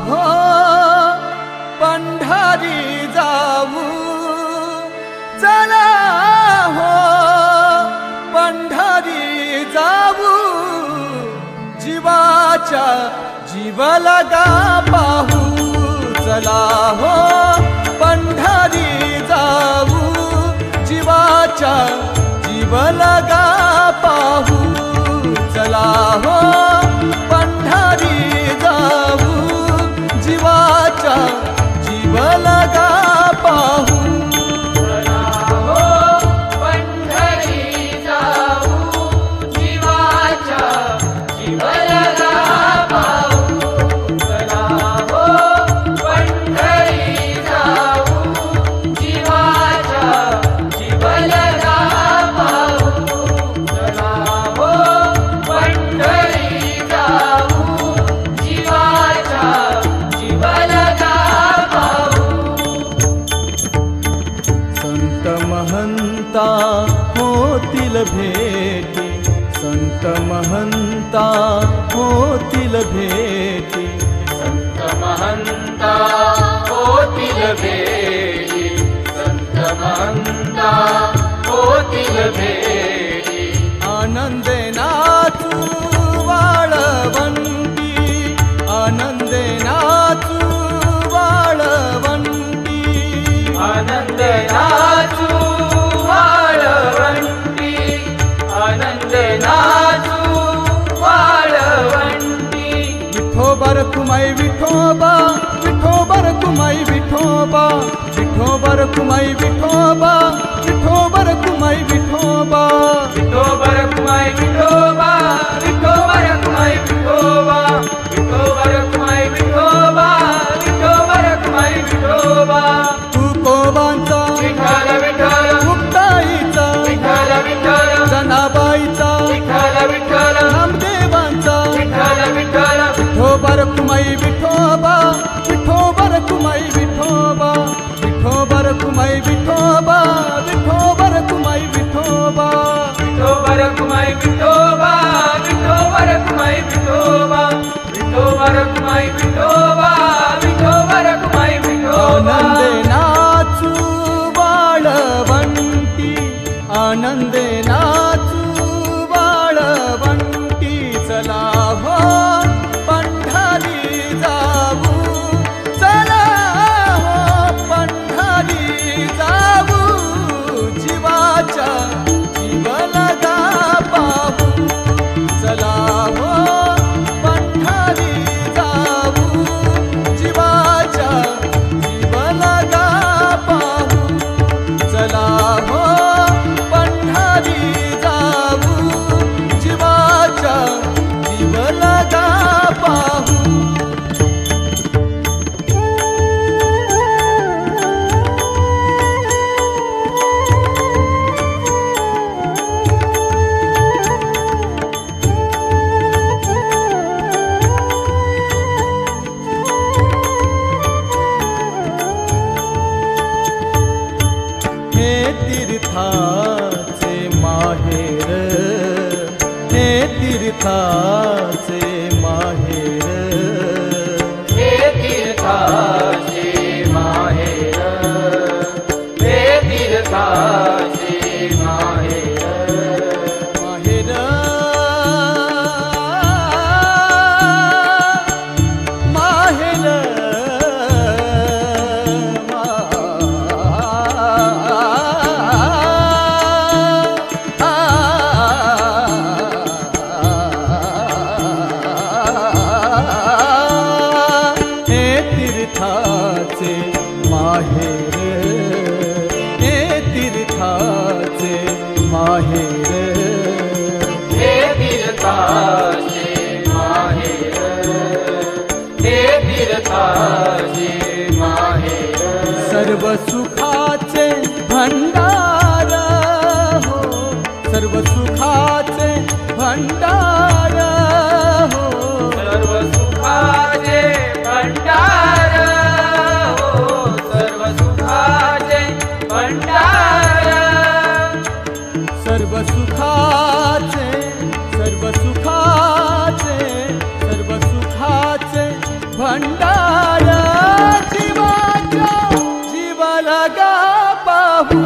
हो पंढरी जाऊ, चला हो पंढरी जाऊ, जीवाच्या जीव लगा पाहू, चला हो पंढरी जाऊ, जीवाच्या जीव लगा पाहू, चला हो पंढरी जाऊ, जीवाच्या जीव लगा पाहू. महंता होतील भेटी, संत महंता होतील भेटी, संत महंता होतील भेटी, संत महंता होतील भेटी. आनंदे नाचू वाळवंटी, आनंदे नाचू वाळवंटी, आनंदे नाचू वाळवंटी, आनंदे नाचू वाळवंटी. विठोबा रखुमाई विठोबा, विठोबा रखुमाई विठोबा, विठोबा रखुमाई विठोबा, विठोबा रखुमाई विठोबा, विठोबा रखुमाई विठोबा, विठोबा रखुमाई विठोबा, विठोबा रखुमाई विठोबा, विठोबा रखुमाई विठोबा. तुकोबांचा विठ्ठल विठ्ठल, मुक्ताईचा विठ्ठल विठ्ठल, जनाबाईचा विठ्ठल विठ्ठल, नामदेवांचा विठ्ठल विठ्ठल. विठोबा रखुमाई विठोबा, विठोबा रखुमाई विठोबा, विठोबा रखुमाई विठोबा, विठोबा रखुमाई विठोबा, विठोबा रखुमाई विठोबा, विठोबा रखुमाई विठोबा, विठोबा रखुमाई विठोबा, विठोबा रखुमाई विठोबा. आनंदे नाचू वाळवंटी, आनंदे नाचू वाळवंटी, चला हो पंढरी जाऊ, चला हो पंढरी जाऊ, जीवाच्या जीव लगा पाहू, चला हो पंढरी जाऊ, जीवाच्या जीव लगा पाहू, चला हो पंढरी जाऊ, जीवाच्या जीव लगा पाहू. हे तीर्थाचे माहेर, हे तीर्थाचे माहेर, हे तीर्थाचे माहेर, हे तीर्थाचे माहेर, माहेर माहेर तीर्थाचे माहेर, हे तीर्थाचे माहेर, हे तीर्थाचे माहेर, हे तीर्थाचे माहेर. सर्व सुखाचे भंडार हो, सर्व सुखाचे भंडार हो, सर्व सुखाचे भंडार हो, सर्व सुखाचे भंडार, सर्व सुखाचे, सर्व सुखाचे, सर्व सुखाचे भंडार भंडार जीवाच्या जीवाला गा पाहू